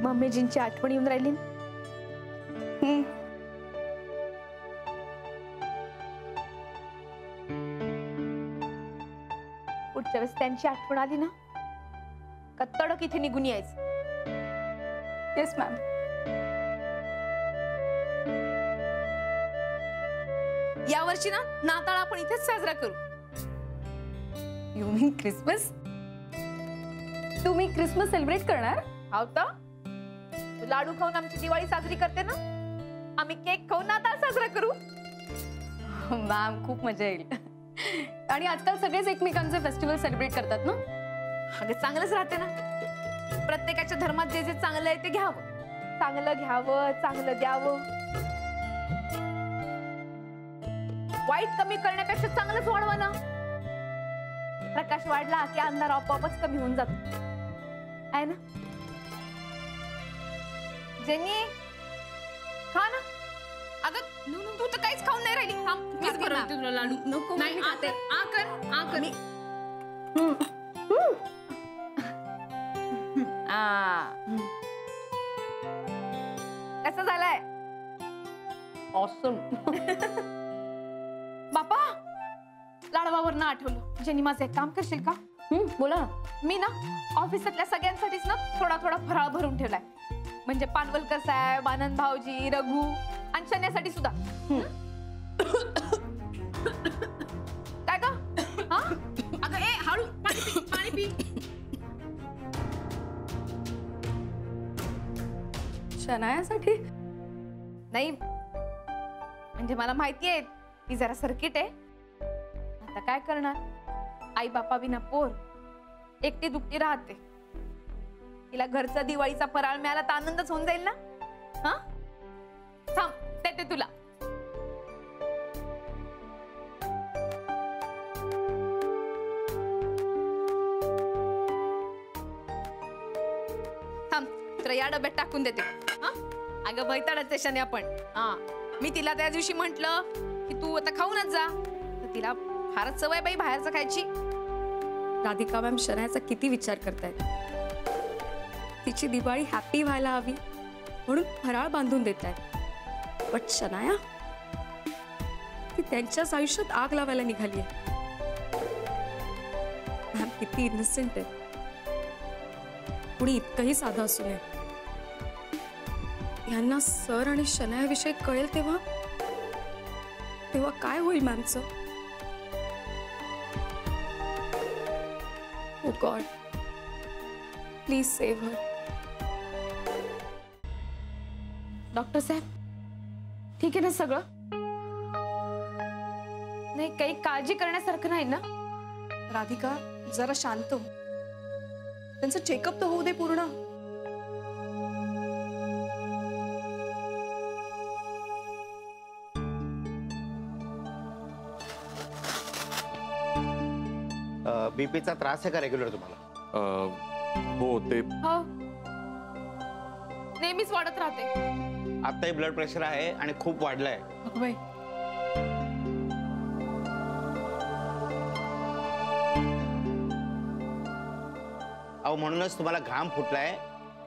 मम्मीजींची आठवण येऊन राहिली. पुढच्या वेळेस त्यांची आठवण आली ना का तडक इथे निघून यायचं. Yes ma'am. यावर्षी ना नाताळ आपण इथेच साजरा करू. You mean Christmas? तुम्ही क्रिसमस सेलिब्रेट करणार? होता लाडू खाऊन आमची दिवाळी साजरी करते ना, आम्ही केक खाऊन नाताळ साजरा करू. मॅम खूप मजा येईल. आणि आजकाल सगळेच एकमेकांचे फेस्टिवल सेलिब्रेट करतात ना. अगं चांगलंच राहते ना. प्रत्येकाच्या धर्मात जे जे चांगलं आहे ते घ्यावं, चांगलं घ्यावं, चांगलं द्यावं. वाईट कमी करण्यापेक्षा चांगलंच वाढवा ना. प्रकाश वाढला की अंधार आपोआपच कमी होऊन जातो आहे ना. जेनी खा ना. अगं तू तर काहीच खाऊन नाही राहिली. मीच बनवते तुला लाडू. नको नाही आते आकर कसं झालंय? ऑसम. बापा लाडवावर ना आठवलं. जेनी माझं एक काम करशील का? बोला ना. मी ना ऑफिसातल्या सगळ्यांसाठीच ना थोडा थोडा फराळ भरून ठेवलाय. म्हणजे पानवलकर साहेब, आनंद भाऊजी, रघु आणि शन्यासाठी सुद्धा. काय ग? अगं ए हळू पाणी पी. शनायासाठी नाही म्हणजे मला माहिती आहे ती जरा सर्किट आहे. आता काय करणार, आई बापा विना पोर एकटी दुकटी राहते. तिला घरचा दिवाळीचा फराळ मिळाला तर आनंदच होऊन जाईल ना. हा थांब देते तुला. थांब तुला या डब्यात टाकून देते. हा अगं बैताडाचे शने आपण. हा मी तिला त्या दिवशी म्हंटल की तू आता खाऊनच जा, तर तिला फारच सवय बाई बाहेरचं खायची. राधिका मॅम शनायाचा किती विचार करतायत. तिची दिवाळी हॅपी व्हायला हवी म्हणून फराळ बांधून देत आहेत. बट शनाया ती त्यांच्याच आयुष्यात आग लावायला निघाली आहे. मॅम किती इनोसेंट आहे. कुणी इतकंही साधं असू नये. यांना सर आणि शनायाविषयी कळेल तेव्हा काय होईल मॅमचं? Oh God please save her. Doctor साहेब ठीक आहे ना सगळं? नाही काही काळजी करण्यासारखं नाही ना? राधिका जरा शांत हो. त्यांचं चेकअप तर होऊ दे पूर्ण. बीपीचा त्रास आहे का रेग्युलर तुम्हाला? हो ते हो नेहमीच वाढत राहते. आताही ब्लड प्रेशर आहे आणि खूप वाढलंय. अहो म्हणूनच तुम्हाला घाम फुटलाय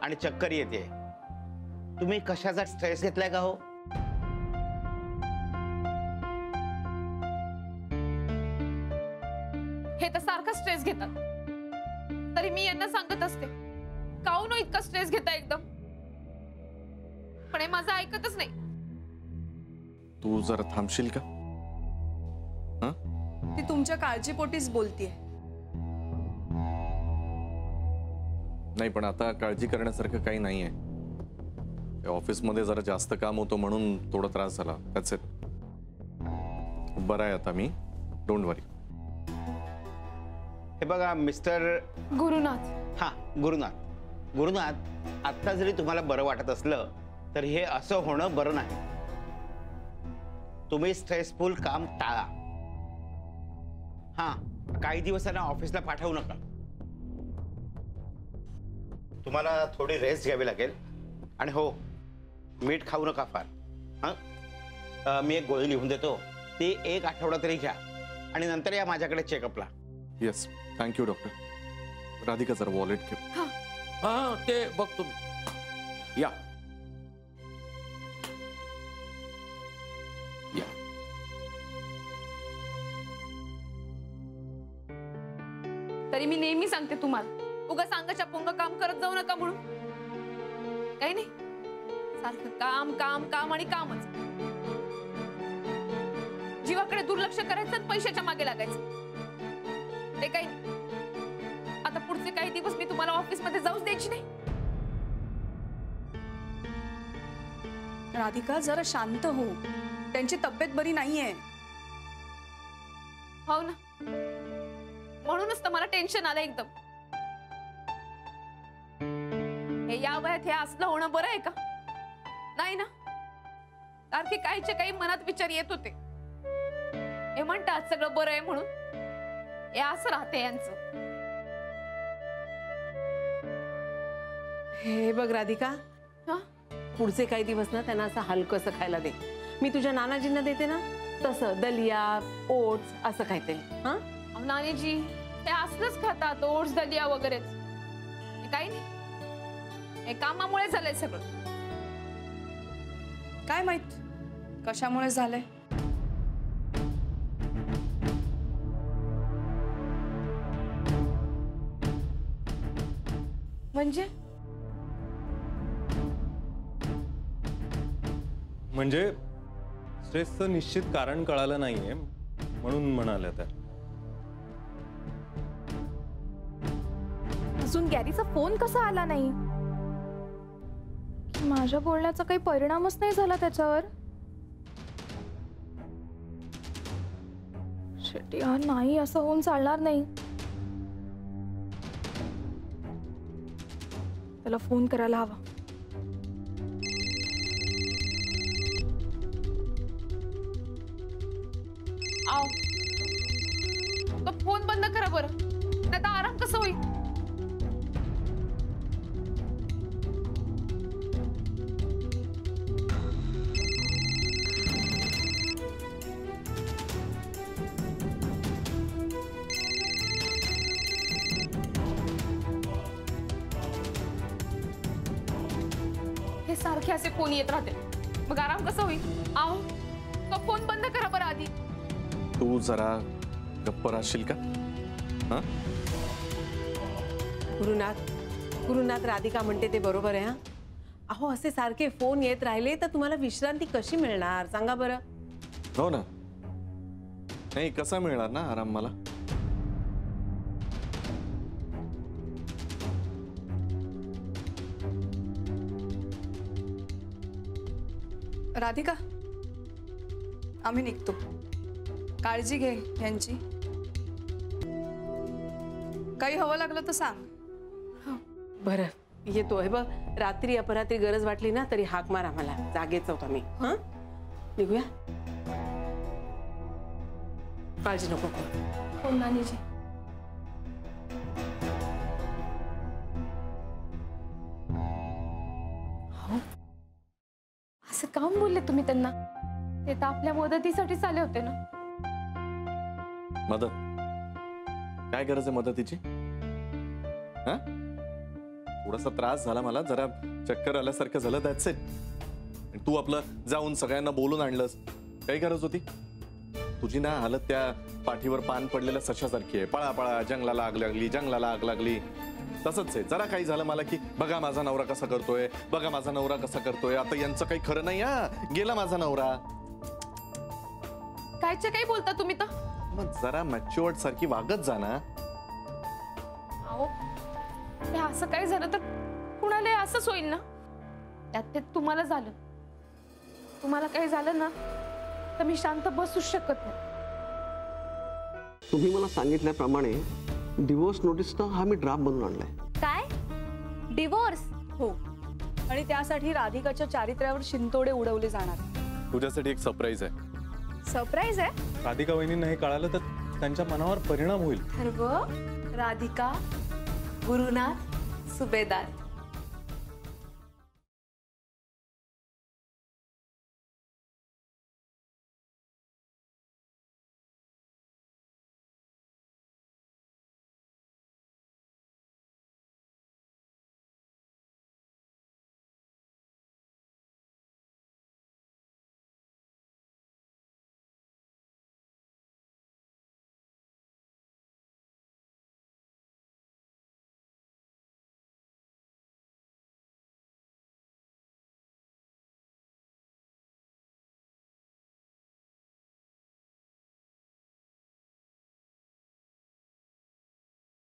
आणि चक्कर येते. तुम्ही कशाचा स्ट्रेस घेतलाय का हो? हे तर सारखा स्ट्रेस घेतात. तरी मी यांना सांगत असते काऊन इतका स्ट्रेस घेता एकदम, पण हे माझं ऐकतच नाही. तू जरा थांबशील का? ती तुमच्या काळजीपोटीच बोलतीये. नाही पण आता काळजी करण्यासारखं काही नाहीये. ऑफिसमध्ये जरा जास्त काम होतं म्हणून थोडा त्रास झाला. That's it. बरं आहे आता मी. डोंट वरी. हे बघा मिस्टर गुरुनाथ. हा गुरुनाथ आता जरी तुम्हाला बरं वाटत असलं तर हे असं होणं बरं नाही. तुम्ही स्ट्रेसफुल काम टाळा. हा काही दिवसांना ऑफिसला पाठवू नका. तुम्हाला थोडी रेस्ट घ्यावी लागेल. आणि हो मीठ खाऊ नका फार. हां मी एक गोळी लिहून देतो, ती 1 आठवडा तरी घ्या आणि नंतर या माझ्याकडे चेकअपला. Yes thank you doctor. राधिका जरा वॉलेट घे. हा ते बघ तुम्ही. या या. तरी मी नेहमी सांगते तुम्हाला, उगा सांगाच्या पोंग काम करत जाऊ नका म्हणून. काही नाही, सारखं काम काम काम आणि कामच. जीवाकडे दुर्लक्ष करायचं आणि पैशाच्या मागे लागायचं. ते काही नाही. आता पुढचे काही दिवस मी तुम्हाला ऑफिस मध्ये जाऊच द्यायची नाही. राधिका जरा शांत हो, त्यांची तब्येत बरी नाहीये. हो ना, म्हणूनच तर मला टेन्शन आलं एकदम. हे या वयात हे असलं होणं बरं आहे का? नाही ना. सारखे काहीच्या काही मनात विचार येत होते. हे म्हणतात सगळं बरं आहे म्हणून. हे असं राहते यांचं. हे बघ राधिका, हा? पुढचे काही दिवस ना त्यांना असं हलकंसं खायला दे. मी तुझ्या नानाजींना देते ना तसं, दलिया, ओट्स असं काहीतरी. हा अहो नानीजी, हे असलंच खातात, ओट्स दलिया वगैरेच. हे काही नाही, हे कामामुळे झालंय सगळं. काय माहित कशामुळे झालंय. म्हणजे स्ट्रेसचं निश्चित कारण कळालं नाहीये म्हणून म्हणाल्या त्या. अजून गॅरीचा फोन कसा आला नाही? माझ्या बोलण्याचा काही परिणामच नाही झाला त्याच्यावर. शेट यार, नाही असं होऊन चालणार नाही. त्याला फोन करायला हवा. आओ, तो फोन बंद करा बरं, नाही तर आराम कसं होईल. हे सारखे असे फोन येत राहते, मग आराम कसं होईल. आओ, तो फोन बंद करा बरं आधी. तू जरा गप्प राहशील का? हा? गुरुनाथ राधिका म्हणते ते बरोबर आहे. हा अहो, असे सारखे फोन येत राहिले तर तुम्हाला विश्रांती कशी मिळणार सांगा बरं. हो ना. नाही, कसा मिळणार ना आराम मला. राधिका, आम्ही निघतो. काळजी घे यांची. काही हवं लागलं तर सांग. बरं येतो. हे बघ, रात्री अपरात्री गरज वाटली ना तरी हाक मार आम्हाला. जागेच आहोत आम्ही. हा, निघूया. काळजी नको करू. हो नानीजी. असं काम बोलले तुम्ही त्यांना? ते तर आपल्या मदतीसाठीच आले होते ना. मदत? काय गरज आहे मदतीची? हा? थोडासा त्रास झाला मला, जरा चक्कर आल्यासारखं झालं, दॅट्स इट. तू आपलं जाऊन सगळ्यांना बोलून आणलंस. काही गरज होती? तुझी ना हालत त्या पाठीवर पान पडलेल्या सशासारखी आहे. पळा पळा, जंगलाला आग लागली, जंगलाला आग लागली. तसंच आहे. जरा काही झालं मला की बघा माझा नवरा कसा करतोय, बघा माझा नवरा कसा करतोय. आता यांचं काही खरं नाही. हा, गेला माझा नवरा. कायच्या काही बोलता तुम्ही तर. मग जरा मॅच्युअर्ड सारखी वागत जा ना. अहो, हे असं काही झालं तर कुणाला असंच होईल ना. त्यात ते तुम्हाला झालं. तुम्हाला काही झालं ना तर मी शांत बसूच शकत नाही. तुम्ही मला सांगितल्याप्रमाणे डिवोर्स नोटीसचा हा मी ड्राफ्ट बनवून आणलाय. काय? डिवोर्स? हो, आणि त्यासाठी राधिकाच्या चारित्र्यावर शिंतोडे उडवले जाणार. तुझ्यासाठी एक सरप्राईज आहे. सरप्राईज आहे? राधिका वहिनींना हे कळालं तर त्यांच्या मनावर परिणाम होईल. ठरव. राधिका, गुरुनाथ, सुभेदार